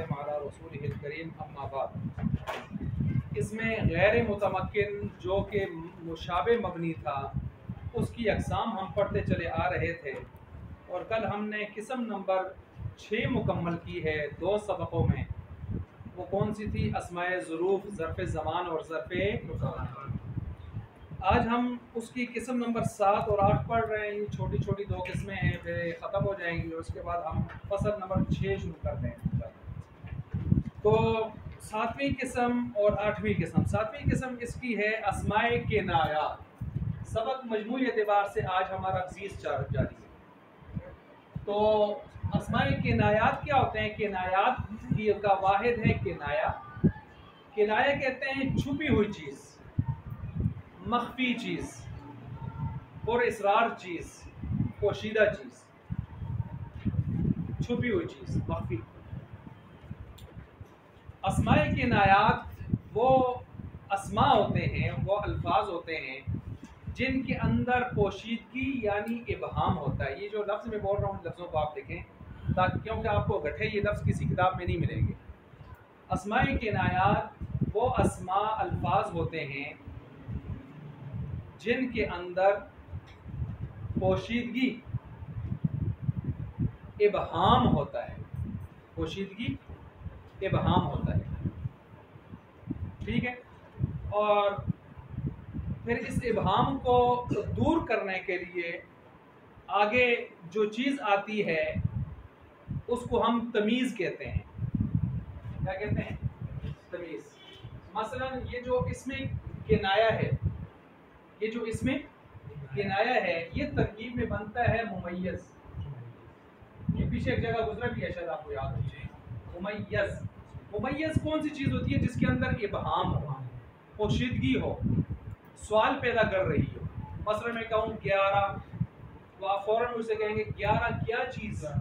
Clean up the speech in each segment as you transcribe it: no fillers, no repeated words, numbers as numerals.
सल्लम अला रसूलिहिल करीम अम्मा बाद। इसमें गैर मुतमक्किन जो कि मुशाबे मबनी था उसकी अक़साम हम पढ़ते चले आ रहे थे और कल हमने किस्म नंबर 6 मुकम्मल की है 2 सबकों में। वो कौन सी थी? अस्माए ज़ुरूफ़, ज़र्फ़ ज़मान और ज़र्फ़। आज हम उसकी किस्म नंबर 7 और 8 पढ़ रहे हैं। ये छोटी छोटी 2 किस्में हैं, फिर ख़त्म हो जाएंगी और उसके बाद हम फसल नंबर 6 शुरू करते हैं। तो 7वीं किस्म और 8वीं किस्म। 7वीं किस्म इसकी है अस्माए किनायात। सबक मजमूई एतबार से आज हमारा 20 जारी है। तो अस्माए किनायात क्या होते हैं? किनायात की का वाहिद है किनाया। किनाया कहते हैं छुपी हुई चीज़, मख्फी चीज़, और इसरार चीज़, पोशीदा चीज़, छुपी हुई चीज़, मख्फी। अस्माए किनायात वो अस्मा होते हैं, वो अल्फाज होते हैं जिनके अंदर पोशीदगी यानी इबहाम होता है। ये जो लफ्ज़ मैं बोल रहा हूँ लफ्ज़ों को आप देखें ताकि, क्योंकि आपको गठे ये लफ्ज़ किसी किताब में नहीं मिलेंगे। अस्माए किनायात वो अस्मा अल्फाज होते हैं जिनके अंदर पोशीदगी इबहाम होता है, पोशीदगी इबहाम होता है, ठीक है। और फिर इस इबहाम को दूर करने के लिए आगे जो चीज़ आती है उसको हम तमीज़ कहते हैं। क्या कहते हैं? तमीज़। मसलन ये जो इसमें किनाया है, ये जो इसमें किनाया है, ये तरकीब में बनता है मुमय्यज़। ये पीछे एक जगह गुजरा भी है, शायद आपको याद हो। मुमय्यज़, मुमय्यज़ कौन सी चीज़ होती है? जिसके अंदर इबहाम हो, पोशीदगी हो, सवाल पैदा कर रही हो। मसलन मैं कहूँ 11, तो आप फ़ौरन मुझसे कहेंगे 11 क्या चीज़ है?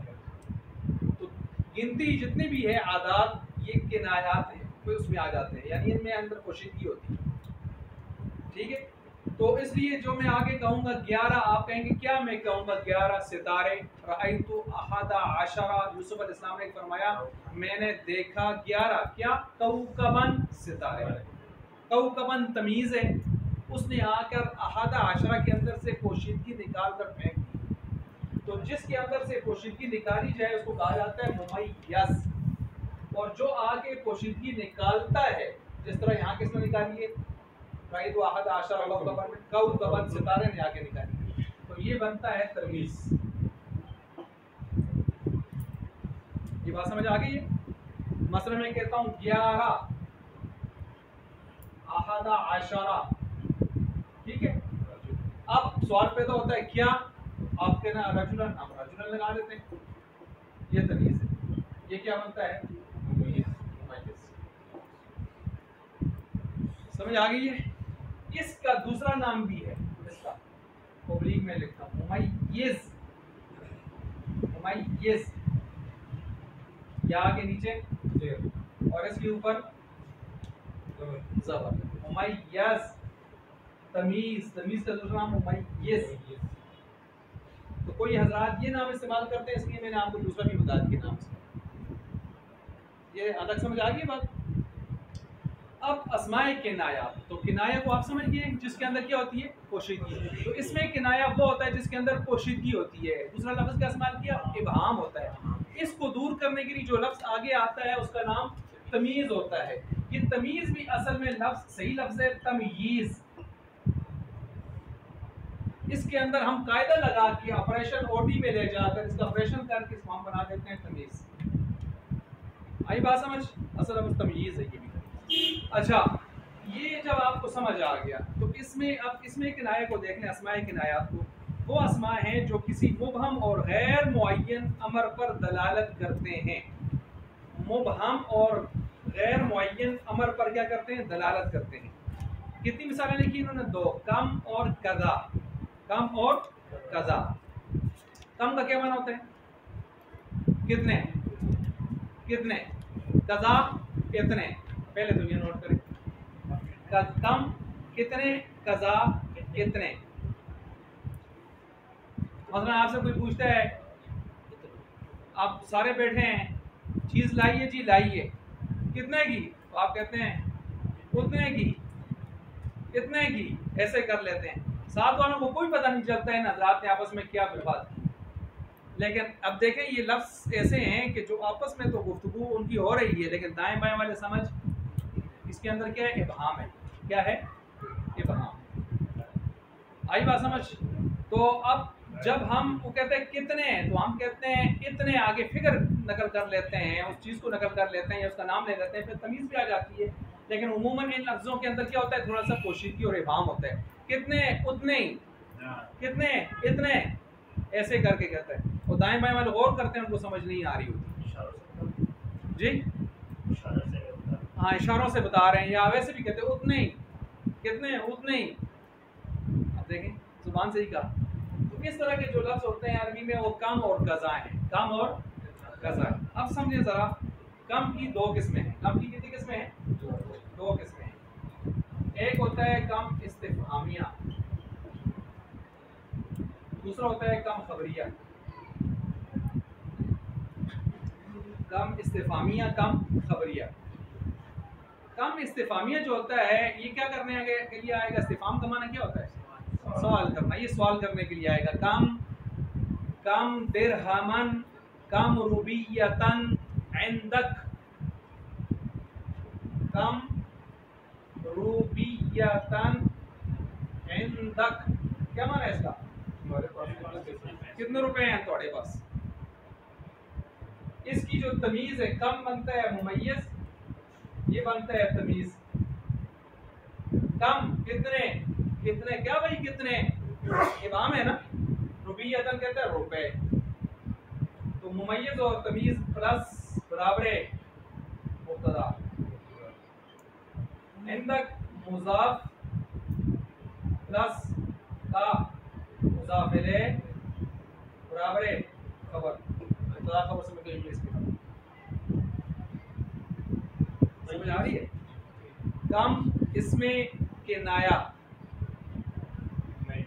तो गिनती जितनी भी है आदात, ये किनायात है, तो उसमें आ जाते हैं, यानी इनमें अंदर पोशीदगी होती है, ठीक है। तो इसलिए जो मैं आगे कहूँगा 11, आप कहेंगे क्या? मैं कहूँगा 11 सितारे। रअयतु अहदा अशरा, यूसुफ अलैहिस्सलाम ने फरमाया मैंने देखा 11 क्या? कौकबन, सितारे। कौकबन तमीज़ है, उसने आकर अहदा अशरा के अंदर से पोशीदगी निकाल कर फेंक दी। तो जिसके अंदर से पोशीदगी निकाली जाए उसको कहा जाता है मुमय्यज़। और जो आगे पोशीदगी निकालता है, जिस तरह यहाँ किसने निकाली है? तो अहदा अशरा कौकबन, कौकबन सितारे ने आगे निकाली, तो ये बनता है तमीज़। ये बात समझ आ गई है? मसलन मैं कहता हूँ 11 अहदा अशरा, ठीक है। अब सवाल पैदा होता है क्या? आप कहना रजुलन, हम रजुलन लगा देते हैं, ये तमीज़ है। ये क्या बनता है? समझ आ गई है? इसका दूसरा नाम भी है, इसका पब्लिक में लिखता हूँ मुमय्यज़। मुमय्यज़, या आगे नीचे और इसके ऊपर ज़बर। मुमय्यज़, तमीज़, तमीज़ का दूसरा नाम मुमय्यज़। तो कोई हजरात ये नाम इस्तेमाल करते हैं, इसलिए मैंने आपको दूसरा भी बता दिया नाम से। ये अलग समझ आ गई बात? अब अस्माए किनाया, तो किनाया को आप समझ गए, जिसके अंदर क्या होती है? पोशीदगी। तो इसमें किनाया वो होता है जिसके अंदर पोशीदगी होती है। दूसरा लफ्ज़ का इस्तेमाल किया, इबहाम होता है। इसको दूर करने के लिए जो लफ्ज़ आगे आता है उसका नाम तमीज़ होता है। ये तमीज़ भी असल में लफ्ज़, सही लफ्ज़ है तमयीज़। इसके अंदर हम कायदा लगा के ऑपरेशन ओडी में ले जाकर इसका ऑपरेशन करके इसको हम बना देते हैं तमीज़। आई बात समझ? असल लफ्ज़ तमयीज़ है ये भी। अच्छा, ये जब आपको समझ आ गया तो इसमें अब इसमें किनाया को देखने, अस्माए किनायात को, वो अस्मा हैं जो किसी मुबहम और गैर मुअय्यन अमर पर दलालत करते हैं। मुबहम और गैर मुअय्यन अमर पर क्या करते हैं? दलालत करते हैं। कितनी मिसालें लिखी इन्होंने? 2, कम और कज़ा। कम और कज़ा। कम का क्या माना होता है? कितने, कितने। कज़ा कितने। पहले तो ये नोट करें, कम कितने, कज़ा कितने। मतलब आपसे कोई पूछता है, आप सारे बैठे हैं, चीज़ लाइए जी, लाइए। कितने की? तो आप कहते हैं उतने की, इतने की, ऐसे कर लेते हैं। साथ वालों को कोई पता नहीं चलता है हज़रात ने आपस में क्या बात की। लेकिन अब देखें ये लफ्ज़ ऐसे हैं कि जो आपस में तो गुफ्तगू उनकी हो रही है, लेकिन दाएं बाएं वाले समझ इसके अंदर क्या है? इबहाम है। क्या है? इबहाम। आई बात समझ? तो अब जब हम वो कहते हैं कितने, तो हम कहते हैं इतने, आगे फिगर नकल कर लेते हैं, उस चीज़ को नकल कर लेते हैं या उसका नाम ले लेते हैं, फिर तमीज़ भी आ जाती है। लेकिन उमूमन इन लफ्ज़ों के अंदर क्या होता है? थोड़ा सा पोशीदगी और इबहाम होता है। कितने, उतने ही, कितने, इतने, ऐसे करके कहते हैं। और दाएं बाएं वाले गौर करते हैं, उनको समझ नहीं आ रही होती जी। हाँ, इशारों से बता रहे हैं, या वैसे भी कहते हैं उतने ही, कितने, उतने ही। अब देखें जुबान से ही कहा। तो इस तरह के जो लफ्ज़ होते हैं अरबी में, वो कम और कज़ा हैं। कम और कज़ा। अब समझिए ज़रा, कम की दो किस्में हैं। कम की कितनी किस्में हैं? दो किस्में हैं। एक होता है कम इस्तिफ़हामिया, दूसरा होता है कम खबरिया। कम इस्तिफ़हामिया, कम खबरिया। कम इस्तिफ़हामिया जो होता है, ये क्या करने के लिए आएगा? इस्तिफ़हाम का माना क्या होता है? सवाल करना। ये सवाल करने के लिए आएगा। कम, कम दिरहमन, कम रुबियतन इंदक, कम रुबियतन इंदक। क्या माना है इसका? कितने रुपए हैं तुम्हारे पास? इसकी जो तमीज है, कम बनता है मुमय्यज, ये बनता है तमीज। कम कितने, कितने, क्या भाई कितने, इमाम है ना। रुबियतन कहता है रुपए, तो मुमय्यज और तमीज प्लस बराबर मुब्तदा। इंदक मुजाफ प्लस का मुजाफ इलैह बराबर खबर। मुब्तदा खबर से मतलब इंग्लिश में समझ आ रही है? कम इसमें के नाया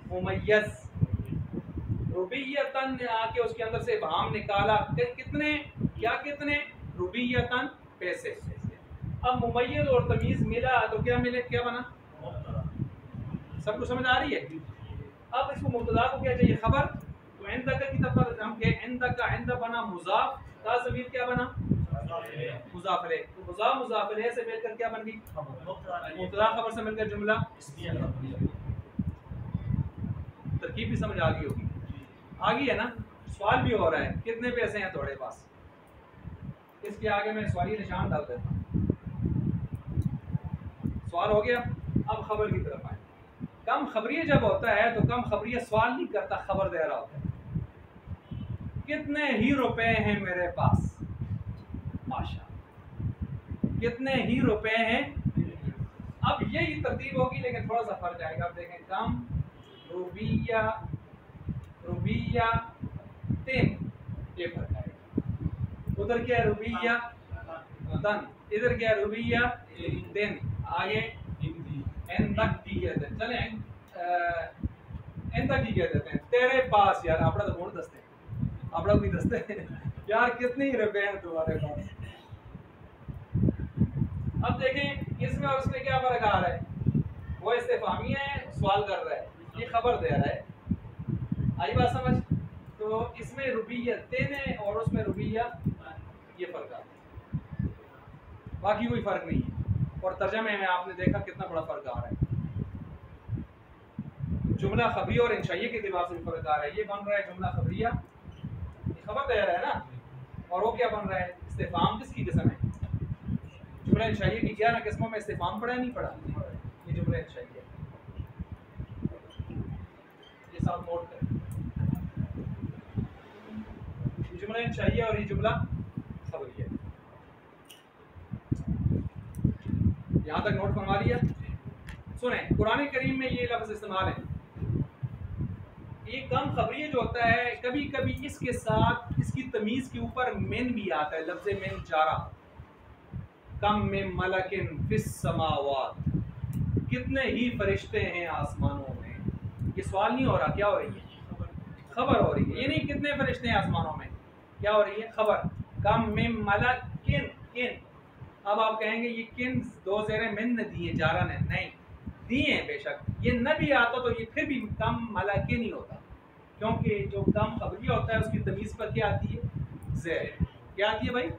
मुमय्यज, रुबियतन आके उसके अंदर से भाम निकाला, कितने, क्या कितने, रुबियतन पैसे। अब मुमय्यज और तमीज मिला तो क्या मिले, क्या बना? सबको समझ आ रही है? अब इसको मुब्तदा को क्या चाहिए? खबर। तो इंदक की तरफ हम के इंदक का इंद बना मुजाफ, का ज़मीर क्या बना? मुजाफ इलैह। तो मुजाफ मुजाफ इलैह से मिलकर क्या बन गई? मुब्तदा खबर से मिलकर जुमला। तरकीब भी समझ आ गई होगी। आ गई है ना? सवाल भी हो रहा है, कितने पैसे हैं तुम्हारे पास? इसके आगे मैं सवाली निशान डाल देता हूँ। सवाल हो गया। अब खबर की तरफ आए। कम खबरिया जब होता है तो कम खबरिया सवाल नहीं करता, खबर दे रहा होता है। कितने ही रुपए हैं मेरे पास? माशा, कितने ही रुपए हैं। अब यही तरतीब होगी, लेकिन थोड़ा सा फर्क आएगा। अब देखें, कम रुबिया, रुबिया तीन, ये फर्क आएगा। उधर क्या है? रुबिया तन, इधर क्या है? रुबिया दिन। आगे एन तक की कहते हैं। चले एन तक की कहते हैं। तेरे पास यार, आपड़ा तो कौन दस्ते, आपड़ा कोई दस्ते यार, कितने ही रुपए हैं तुम्हारे पास? अब देखें इसमें और उसमें क्या फर्क आ रहा है? वो इस्तिफामी है, सवाल कर रहा है, ये खबर दे रहा है। आई बात समझ? तो इसमें रुबिया तीन है और उसमें रुबिया, ये फर्क आ रहा है, बाकी कोई फर्क नहीं है। और तर्जमे में आपने देखा कितना बड़ा फर्क आ रहा है। जुमला खबरी और इंशाइये के एतबार से भी फर्क आ रहा है। ये बन रहा है जुमला खबरिया, ये खबर दे रहा है ना, और वो क्या बन रहा है? इस्तिफाम। किसकी किस्म है? जुमला इंशाइये की 11 किस्मों में इस्तिफाम पढ़ा नहीं पढ़ा? ये जुमला इंशाइये, ये सब नोट करें। ये जुमला इंशाइये और ये जुमला खबरिया, यहाँ तक नोट फरमा लिया। सुने, कुरान करीम में ये लफ्ज़ इस्तेमाल है। ये कम खबरिया जो होता है, कभी कभी इसके साथ इसकी तमीज़ के ऊपर मिन भी आता है। लफ्ज़ मिन जारा, कम में मलकिन फिस समावात, कितने ही फरिश्ते हैं आसमानों में। ये सवाल नहीं हो रहा, क्या हो रही है? खबर हो रही है। ये नहीं कितने फरिश्ते हैं आसमानों में, क्या हो रही है? खबर। कम में मलक किन किन। अब आप कहेंगे ये किन दो ज़ेरे मिन ने दिए, जारा ने नहीं दिए हैं, बेशक ये न भी आता तो ये फिर भी कम माला किन ही होता, क्योंकि जो कम खबरिया होता है उसकी तमीज़ पर क्या आती है, ज़ेर। क्या आती है भाई,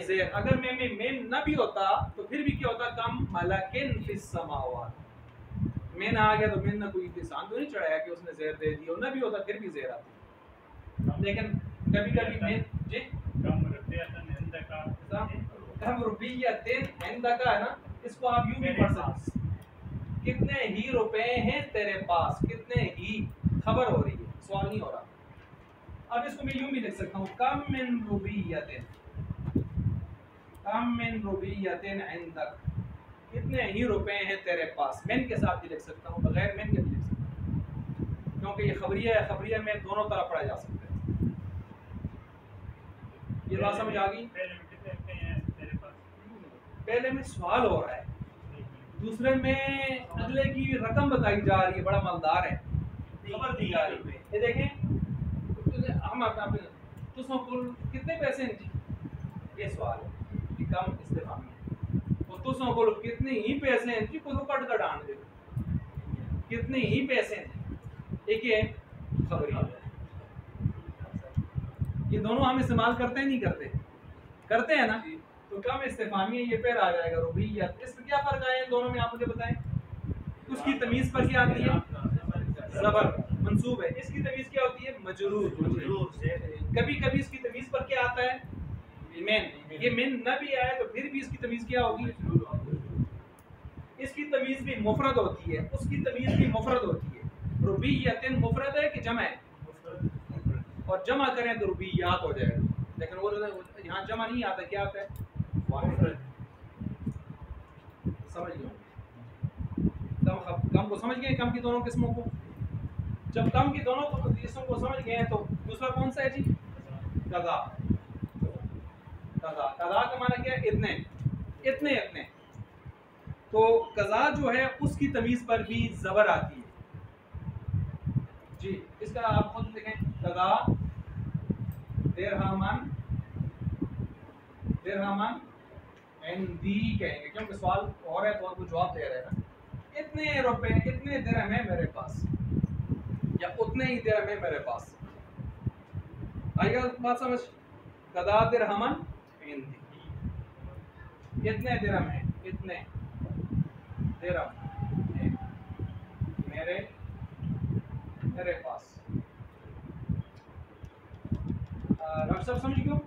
ज़ेर। अगर में न भी होता तो फिर भी क्या होता, कम माला किन फिस समावात। मेन आ गया तो मेन ना कोई इंसान तो नहीं चढ़ाया कि उसने ज़ेर दे दिया, न भी होता फिर भी ज़ेर आती। लेकिन कभी कभी मेन जी कम रुपयतिन इंदका है ना, इसको आप यूं भी पढ़ सकते, कितने ही रुपए हैं तेरे पास, कितने ही खबर हो रही है, सवाल नहीं हो रहा। अब इसको मैं यूं भी लिख सकता हूँ, कम मिन रुबियतिन, कम मिन रुबियतिन इंदक, कितने ही रुपए हैं तेरे पास। मेन के साथ भी लिख सकता हूँ, बगैर मेन के भी लिख सकता हूँ, क्योंकि ये खबरिया है, खबरिया में दोनों तरह पढ़ा जा सकता है। ये बात समझ आ गई। पहले में सवाल हो रहा है, दूसरे में अगले की रकम बताई जा रही है, बड़ा मालदार है, खबर दी जा रही है। ये देखें हम तो कुल कितने पैसे हैं जी, ये सवाल है, कम इस्तेमाल में तो कुल कितने ही पैसे हैं जी, को कट कर डाल दे, कितने ही पैसे हैं, एक ये खबर। ये दोनों हम इस्तेमाल करते हैं नहीं करते, करते हैं ना, तो कम इस्तेफामिया ये फिर आ जाएगा रुबियत। इसमें क्या फर्क आया इन दोनों में, आप मुझे बताएं। उसकी तमीज पर क्या आती है, ज़बर मंसूब है, इसकी तमीज क्या होती है, मजरूर। कभी कभी इसकी तमीज पर क्या आता है, मेन। ये मेन न भी आए तो फिर भी इसकी तमीज क्या होगी, इसकी तमीज भी मुफरद होती है, उसकी तमीज भी मुफरद होती है। रुबियतिन मुफरद है कि जमा है, और जमा करें तो रुबियात हो जाएगा, लेकिन वो यहाँ जमा नहीं आता, क्या आता है, समझ गए। कम को समझ गए, कम की दोनों किस्मों को। जब कम की दोनों किस्मों को समझ गए तो दूसरा कौन सा है जी, कज़ा। कज़ा, कज़ा का माना क्या है, इतने इतने इतने। तो कज़ा जो है उसकी तमीज पर भी ज़बर आती है जी। इसका आप खुद देखें, कज़ा दिरहमन, दिरहमन इंदी कहेंगे, क्योंकि सवाल और है तो आपको जवाब दे रहे हैं ना। इतने रुपए, इतने दिरहम है मेरे पास, या उतने ही दिरहम है मेरे पास। आएगा बात समझ, कदा दिरहमन इंदी, इतने दिरहम है, इतने दिरहम है मेरे मेरे पास। डॉक्टर साहब समझ क्यों,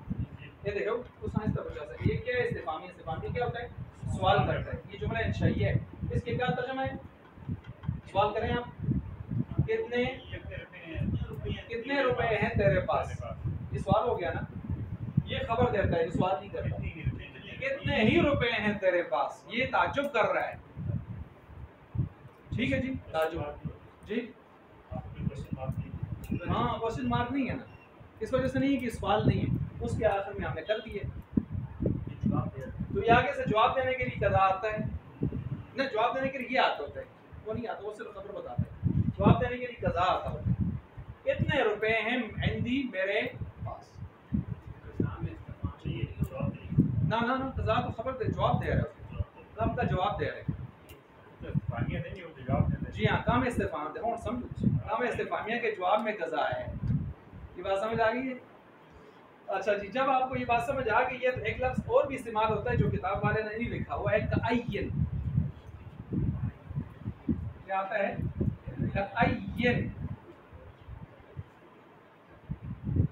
ये देखो उस साइंस का बचा है। ये क्या है, इस्तिफामी। इस्तिफामी क्या होता है, सवाल करता है। ये जुमला इंशाई है, इसके क्या तर्जुमा है, सवाल करें आप, कितने कितने रुपए हैं तेरे पास, ये सवाल हो गया ना। ये खबर देता है, ये सवाल नहीं करता। कितने ही रुपए हैं तेरे पास, ये ताज्जुब कर रहा है, ठीक है जी, ताज्जुब जी। हाँ क्वेश्चन मार्क नहीं है ना, इस वजह से नहीं कि सवाल नहीं है, उसके आखिर में हमने कर दिए। तो ये आगे से जवाब देने के लिए कज़ा आता है ना, जवाब देने के लिए ये आता होता है, वो नहीं आता, वो सिर्फ खबर बताता है। जवाब देने के लिए कज़ा आता होता है, इतने रुपए हैं इंदी मेरे पास। ना ना ना, कज़ा तो खबर दे, जवाब दे रहा है, कम का जवाब दे रहे हैं। जी हाँ, काम इस्तिफाम दे, और समझो, काम इस्तिफामिया के जवाब में कज़ा है। ये बात समझ आ गई है। अच्छा जी, जब आपको ये बात समझ आ गई है तो एक लफ्ज़ और भी इस्तेमाल होता है जो किताब वाले ने नहीं लिखा हुआ है, कअय्यन। क्या आता है, कअय्यन,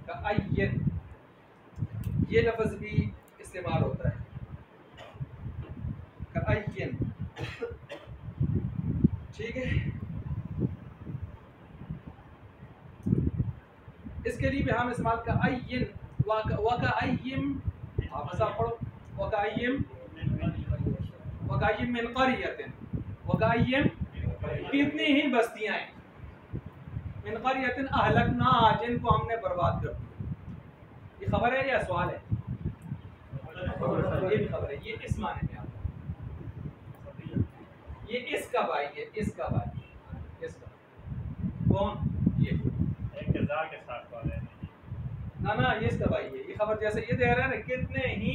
कअय्यन, ये लफ्ज़ भी इस्तेमाल होता है, कअय्यन, ठीक है। इसके लिए भी हम इस्तेमाल कअय्यन, वकअय्यिम, आप साफ पढ़ो, वकअय्यिम, वकअय्यिम मिन क़रियतिन, वकअय्यिम कितनी ही बस्तियां हैं, मिन क़रियतिन अहलकना, जिनको हमने बर्बाद कर दिया। ये खबर है या सवाल है, ये भी खबर है, ये इस माने में आता है, ये इसका भाई है, इसका भाई, इसका कौन, ये ना ना, ये इसका भाई है। ये खबर जैसे ये दे रहा है ना, कितने ही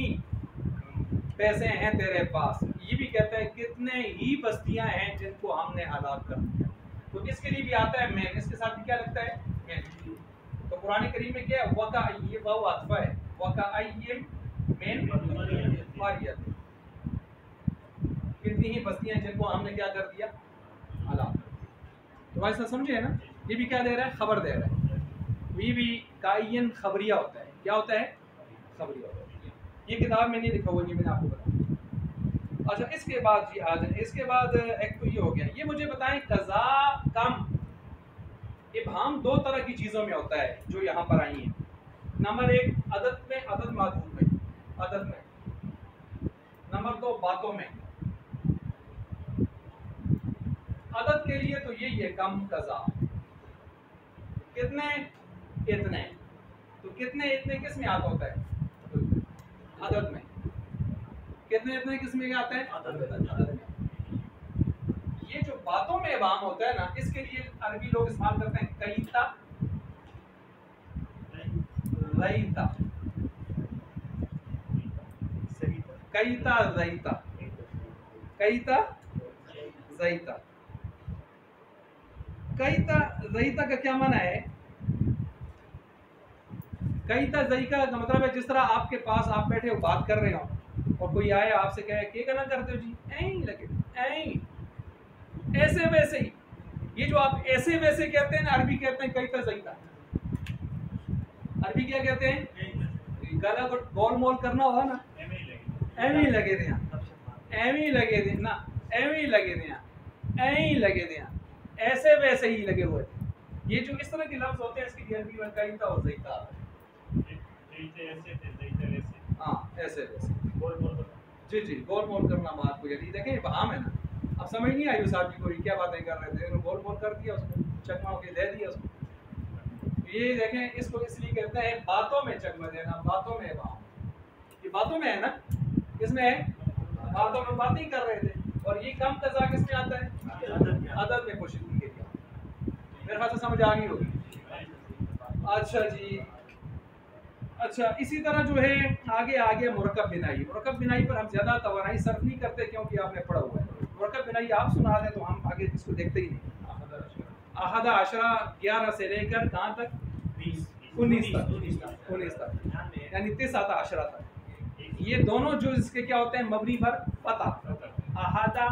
पैसे हैं तेरे पास। ये भी कहता है कितने ही बस्तियां हैं जिनको हमने हलाक कर दिया। तो इसके लिए भी आता है मैन, इसके साथ भी क्या लगता है मैन। तो कुरान करीम में क्या है, वका ये वाव अतफा है, वका मैन मारियत, कितनी ही बस्तियां जिनको हमने क्या कर दिया, हलाक। तो भाई साहब समझे है ना, ये भी क्या दे रहा है, खबर दे रहा है। ये भी कायन खबरिया होता है। क्या होता है, खबरिया होता है। ये किताब में नहीं लिखा हुआ, ये मैंने आपको बताया। अच्छा इसके बाद जी आ जाए, इसके बाद एक तो ये हो गया। ये मुझे बताएं कज़ा कम इबहाम दो तरह की चीज़ों में होता है जो यहाँ पर आई हैं। नंबर एक अदद में, अदद मादूद में, अदद में। नंबर दो बातों में। अदद के लिए तो यही है कम कज़ा, कितने इतने। तो कितने इतने किस में आता होता है, अदद में। कितने इतने किस में आता है, अदद में। ये जो बातों में इबाम होता है ना, इसके लिए अरबी लोग इस्तेमाल करते हैं कईता रईता, कईता रईता, कईता रईता। कईता रईता का क्या माना है, कईता रईता का मतलब है जिस तरह आपके पास आप बैठे हो बात कर रहे हो और कोई आए आपसे कहे क्या करना करते हो जी, ऐ लगे ऐ, ऐसे वैसे ही। ये जो आप ऐसे वैसे कहते हैं ना, अरबी कहते हैं कईता रईता। अरबी क्या कहते हैं, गला को गोल मोल करना होगा ना, एवी लगे दिया, एवी लगे दे ना, एवी लगे दिया, ऐ लगे दिया, ऐसे वैसे ही लगे हुए। ये जो इस तरह के लफ्ज होते हैं, इसकी अरबी में कईता और ज़ईता। हाँ ऐसे वैसे, जी जी, गोल मोल करना बात को। यदि देखें बहाम है ना, अब समझ नहीं आई उस आदमी को क्या बातें कर रहे थे, उन्होंने गोल मोल कर दिया, उसको चकमा के दे दिया उसको। ये देखें, इसको इसलिए कहते हैं बातों में चकमा देना, बातों में बहाम। ये बातों में है ना, इसमें है बातों में बातें ही कर रहे थे। और ये कम कज़ा किसमें आता है, अदद में पोशीदगी के लिए। मेरे ख्याल से समझ आ गई होगी। अच्छा जी, अच्छा इसी तरह जो है आगे आगे मुरक्कब बिनाई। मुरक्कब बिनाई पर हम ज़्यादा तवज्जो सर्फ नहीं करते क्योंकि आपने पढ़ा हुआ है। मुरक्कब बिनाई आप सुना दें तो हम आगे इसको देखते ही नहीं। अहदा अशरा 11 से लेकर कहाँ तक, 19 तक, 19 तक, यानी 30 अशरा तक। ये दोनों जो इसके क्या होते हैं, मबनी पर पता, अहदा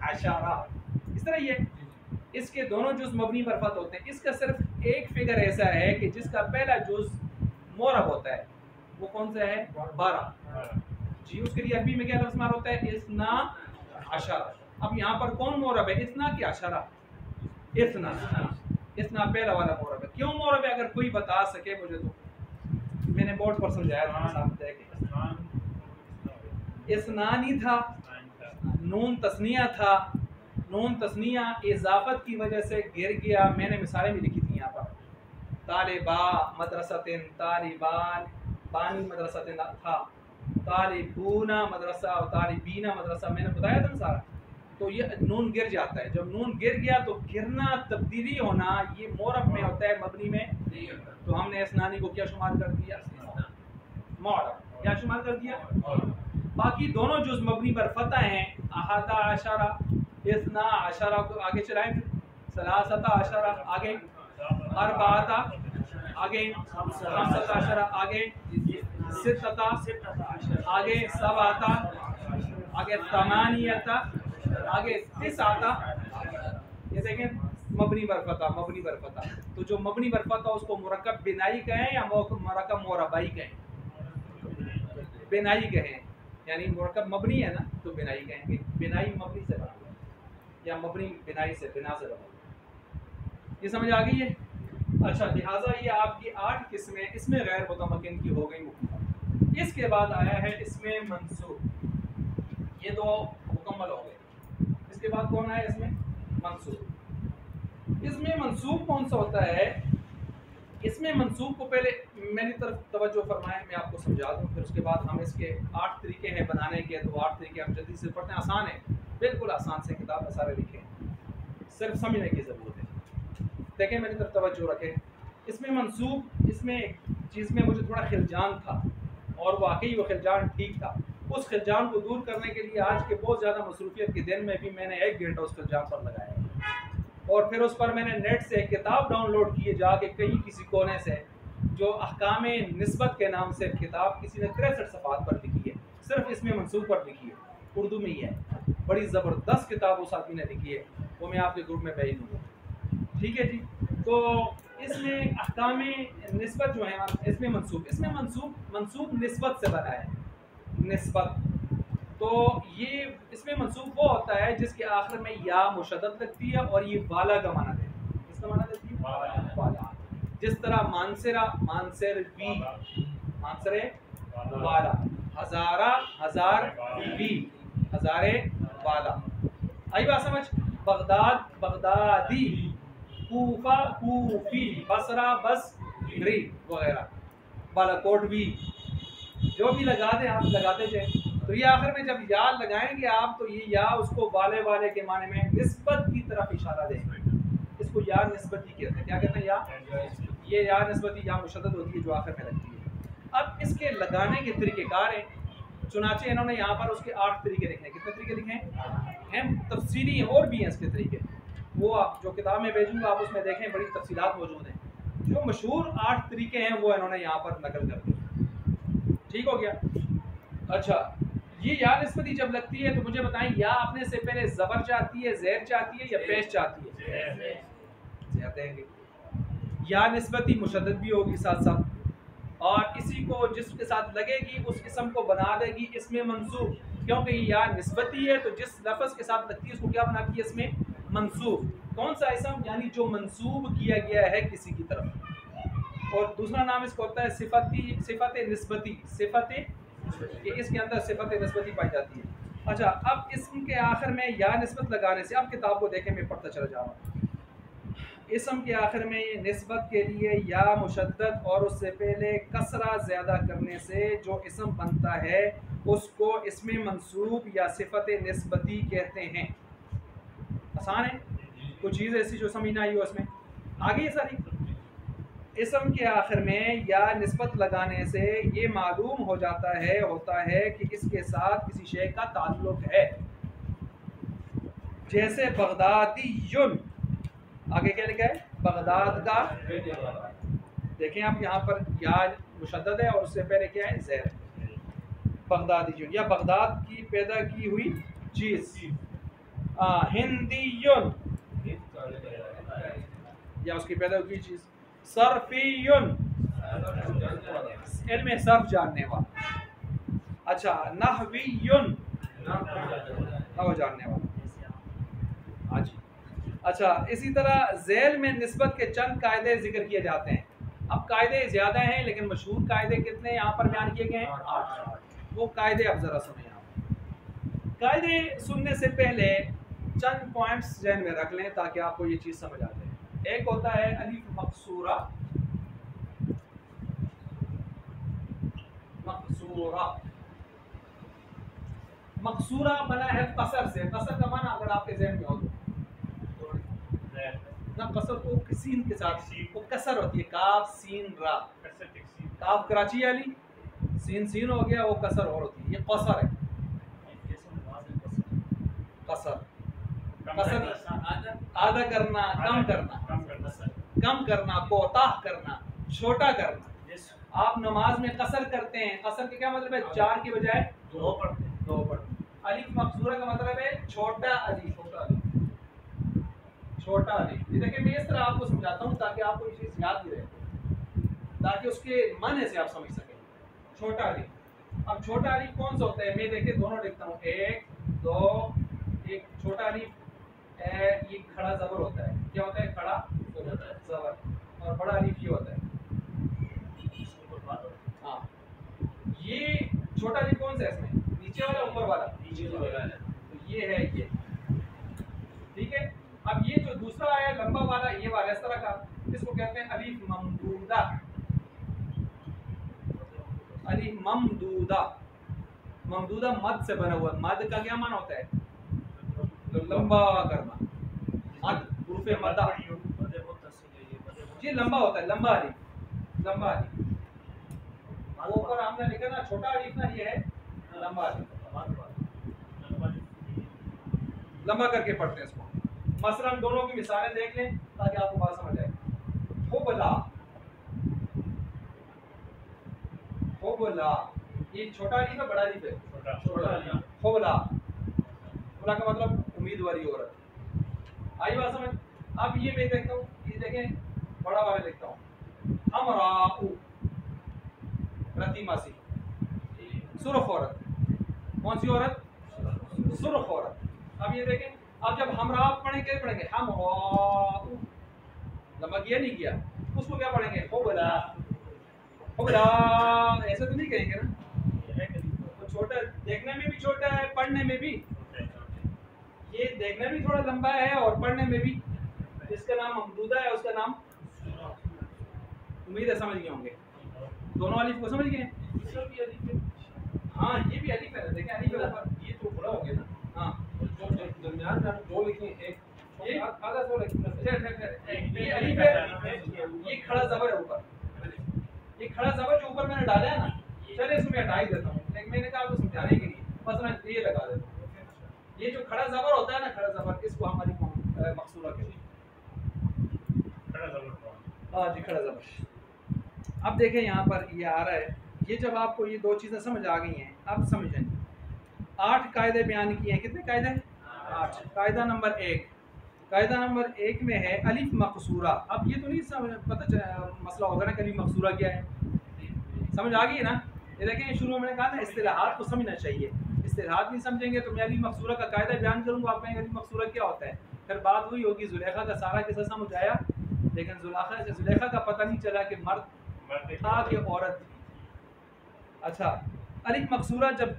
अशरा, इस तरह ये इसके दोनों जुज़ मबनी पर फत होते हैं। इसका सिर्फ एक फिगर ऐसा है कि जिसका पहला जुज़ मोरब होता है, वो कौन सा है, 12 जी। उसके लिए अरबी में क्या लफ्ज़ मार होता है, इस्ना अशरा। अब यहाँ पर कौन मोरब है, इतना की अशरा, इतना, इतना पहला वाला मोरब है। क्यों मोरब है, अगर कोई बता सके मुझे तो। मैंने बोर्ड पर समझाया था, इस्नानी था, नून तस्निया था, नून तस्निया इजाफत की वजह से गिर गया। मैंने मिसालें भी लिखी थी यहाँ पर, तालिबा मदरसतिन, तालिबान, बानी मदरसतिन था, तालिबूना मदरसा और तालिबीना मदरसा, मैंने बताया था ना सारा। तो ये नून गिर जाता है, जब नून गिर गया तो गिरना, तब्दीली होना, ये मोरब में होता है, मबनी में नहीं होता। तो हमने इस्नानी को क्या शुमार कर दिया, मोरब, क्या शुमार कर दिया। बाकी दोनों जुज़ मबनी पर फतह हैं, अहदा अशरा, इस्ना अशरा को आगे चलाएं, सलासता अशरा आगे, अरबाता आगे, खमसता अशरा आगे, सित्ता आगे, सबाता आगे, तमानियता आगे, तिसाता। ये देखें मबनी पर फतह, मबनी पर फतह। तो जो मबनी पर फतह उसको मुरक्कब बिनाई कहें या मुरक्कब मोरबाई कहें, बिनाई कहें, यानी मुरक्कब मबनी है ना तो बिनाई कहेंगे, बिनाई मबनी से बना या मबनी बिनाई से, बिना से बना। ये समझ आ गई है। अच्छा, लिहाजा ये आपकी 8 किस्में इसमें गैर मुतमक्किन की हो गई मुकम्मल। इसके बाद आया है इसमें मंसूब, ये 2 मुकम्मल हो गए। इसके बाद कौन आया इसमें, मंसूब। इसमें मंसूब कौन सा होता है, इसमें मंसूब को पहले मेरी तरफ तवज्जो फरमाएं, मैं आपको समझा दूं, फिर उसके बाद हम इसके 8 तरीके हैं बनाने के। तो 8 तरीके हम जल्दी से पढ़ते हैं, आसान है, बिल्कुल आसान से किताब में सारे लिखे, सिर्फ समझने की ज़रूरत है। देखें मेरी तरफ तवज्जो रखें। इसमें मंसूब, इसमें एक चीज़ में मुझे थोड़ा खिलजान था और वाकई वो खिलजान ठीक था। उस खिलजान को दूर करने के लिए आज के बहुत ज़्यादा मसरूफियत के दिन में भी मैंने 1 घंटा उस खिलजान पर लगाया है। और फिर उस पर मैंने नेट से एक किताब डाउनलोड की है जाके कहीं किसी कोने से, जो अहकामे निस्बत के नाम से किताब किसी ने 63 सफ़ात पर लिखी है, सिर्फ इसमें मंसूब पर लिखी है, उर्दू में ही है। बड़ी ज़बरदस्त किताब उस आदमी ने लिखी है, वो मैं आपके ग्रुप में भेज दूँगा। ठीक है जी। तो इसमें अहकामे निस्बत जो है, इसमें मंसूब निस्बत से बना है। निस्बत तो ये इसमें मंसूब वो होता है जिसके आखिर में या मुशद्दद लगती है और ये वाला का माना देती है। किसका माना देती है? वाला। जिस तरह मानसरा, मानसर वी, मानसरे वाला, हजारा, हजार वी, हजारे वाला। आई बात समझ? बगदाद, बगदादी, कूफा, कूफी, बसरा, बसरी वगैरह, बालाकोट भी, जो भी लगा दें आप, लगाते जाए। तो ये आखिर में जब या लगाएंगे आप, तो ये या उसको वाले वाले के माने में निस्बत की तरफ इशारा देंगे। इसको या निस्बती कहते हैं। क्या कहते हैं? या। ये या निस्बती या मुशद्दद होती है जो आखिर में लगती है। अब इसके लगाने के तरीक़ेकार हैं, चुनाचे इन्होंने यहाँ पर उसके 8 तरीके लिखे हैं। कितने तरीके लिखे हैं? तफसीली और भी हैं इसके तरीके, वो आप जो किताब में भेजूँगा आप उसमें देखें, बड़ी तफसीलात मौजूद हैं। जो मशहूर 8 तरीके हैं वो इन्होंने यहाँ पर नकल कर दिए। ठीक हो गया? अच्छा, ये या निस्बती जब लगती है तो मुझे बताएं, या अपने से पहले ज़बर चाहती है, ज़ेर चाहती है या पेश चाहती है? ज़ेर देंगे। या निस्बती मुशद्दद भी होगी साथ साथ, और इसी को जिसके साथ लगेगी उस इसम को बना देगी इसमें मंसूब, क्योंकि या निस्बती है तो जिस लफ्ज़ के साथ लगती है उसको क्या बनाती है? इसमें मंसूब। कौन सा इसम? यानी जो मंसूब किया गया है किसी की तरफ। और दूसरा नाम इसको होता है सिफत निस्बती। सिफत कि इसके अंदर सिफत निस्बती पाई जाती है। अच्छा, अब इसम के आखिर में या निस्बत लगाने से, अब किताब को देखें, मैं पढ़ता चला जाऊँगा। इसम के आखिर में निस्बत के लिए या मुशद्दद और उससे पहले कसरा ज़्यादा करने से जो इसम बनता है उसको इसमें मंसूब या सिफत निस्बती कहते हैं। आसान है, कुछ चीज़ ऐसी जो समझ ना आई हो उसमें आगे ये सारी। इसम के आखिर में या निस्बत लगाने से ये मालूम हो जाता है, होता है कि इसके साथ किसी शय का ताल्लुक है। जैसे बगदादीयुन, आगे क्या लिखा है? बगदाद का। देखें आप यहाँ पर या मुशद्दद है और उससे पहले क्या है? ज़ेर। बगदादीयुन या बगदाद की पैदा की हुई चीज़। हिंदीयुन या उसकी पैदा हुई चीज़। सर्फियुन, इल्म सर्फ जानने वाला। अच्छा, नहवियुन, नहव जानने वाला। अच्छा, इसी तरह ज़ैल में निस्बत के चंद कायदे जिक्र किए जाते हैं। अब कायदे ज़्यादा हैं लेकिन मशहूर कायदे कितने यहाँ पर बयान किए गए हैं? 8। वो कायदे अब ज़रा सुने। यहाँ कायदे सुनने से पहले चंद पॉइंट्स ज़हन में रख लें ताकि आपको ये चीज़ समझ आ जाए। एक होता है अलिफ मकसूरा। मकसूरा, मकसूरा बना है कसर से। कसर का माना अगर आपके ज़हन में हो ना, कसर को सीन के साथ, वो कसर होती है, काफ सीन रा। काफ कराची वाली, सीन सीन हो गया, वो कसर और होती है, ये कसर है। कसर, कसर आधा करना, कम करना, कम करना, कोताह करना, छोटा करना। आप नमाज में कसर करते हैं, कसर के क्या मतलब है? 4 की बजाय 2 पढ़ते हैं, 2 पढ़ते हैं। अलिफ मकसूरा का मतलब है छोटा अलिफ, छोटा अलिफ, छोटा अलिफ। ये देखिए, मैं इस तरह आपको समझाता हूँ ताकि आपको ये चीज़ याद भी रहे, ताकि उसके माने से आप समझ सकें। छोटा अलिफ, अब छोटा अलिफ कौन सा होता है? मैं देखिए दोनों लिखता हूँ, 1 2। एक छोटा अलिफ ये खड़ा ज़बर होता है। क्या होता है? खड़ा ज़बर। और बड़ा अलिफ ये होता है। हाँ, ये छोटा अलिफ कौन सा है इसमें? नीचे वाला, ऊपर वाला? नीचे वाला है। तो ये है ये, ठीक है। अब ये जो दूसरा है लंबा वाला, ये वाला इस तरह का, इसको कहते हैं अलिफ ममदूदा। अलिफ ममदूदा, ममदूदा मद से बना हुआ। मद का क्या माना होता है? लंबा करना। मद हुरूफ मद्दा, ये लंबा होता है, लंबा अलिफ, लंबा अलिफ। ऊपर हमने लिखा ना छोटा अलिफ ना, ये है लंबा करके पढ़ते हैं इसको। मसलन दोनों की मिसालें देख लें ताकि आपको बात समझ आए। हुबला, हुबला, ये छोटा अलीफ है बड़ा अलीफ है? छोटा अलीफ। हुबला, हुबला का मतलब उम्मीद वाली औरत। आई बात समझ? अब ये मैं देखता हूँ, ये देखें बड़ा वाला देखता हूँ, हमराऊ, रती मासी, सुर्ख औरत। कौन सी औरत? सुर्ख औरत। अब ये देखें, अब जब हमरा पढ़ेंगे क्या पढ़ेंगे? हमराऊ, लंबा किया नहीं किया, उसको क्या पढ़ेंगे? हुबला, हुबला, ऐसे तो नहीं कहेंगे ना। तो छोटा, देखने में भी छोटा है, पढ़ने में भी, ये देखने में भी थोड़ा लंबा है और पढ़ने में भी। इसका नाम ममदूदा है, उसका नाम, उम्मीद है समझ गए होंगे। दोनों अलीफ को समझ गए? हाँ ये भी अलीफ है, देखें अलीफ है ऊपर, ये तो बड़ा हो गया ना। हाँ दरमियान में दो लिखे, एक ये आधा सो लिखे, ये अलीफ है, ये खड़ा ज़बर है ऊपर, ये खड़ा ज़बर जो ऊपर मैंने डाला है ना, चलिए इसको मैं हटा ही देता हूँ, लेकिन मैंने कहा आपको समझाने के लिए बस मैं ये लगा देता हूँ। ये जो खड़ा ज़बर होता है ना, खड़ा ज़बर, इसको हमारी मकसूरा कहते हैं। हाँ जी, खड़ा ज़बर। अब देखें यहाँ पर ये आ रहा है, ये जब आपको ये दो चीज़ें समझ आ गई हैं, अब समझें 8 कायदे बयान किए हैं। कितने कायदे? 8। कायदा नंबर 1, कायदा नंबर 1 में है अलिफ मकसूरा। अब ये तो नहीं मसला होगा ना कि अलिफ मकसूरा क्या है, समझ आ गई ना? ये देखें शुरू में मैंने कहा ना इस्तिलाहात को समझना चाहिए, इस्तिलाहात नहीं समझेंगे तो मैं अलिफ मकसूरा का कायदा बयान करूँगा, आप कहेंगे अलिफ मकसूरा क्या होता है, फिर बात हुई होगी जुलेखा का सारा किस्सा समझ आया, लेकिन जुलेखा का पता नहीं चला कि मर्द था कि औरत थी। अच्छा, अलिफ मकसूरा जब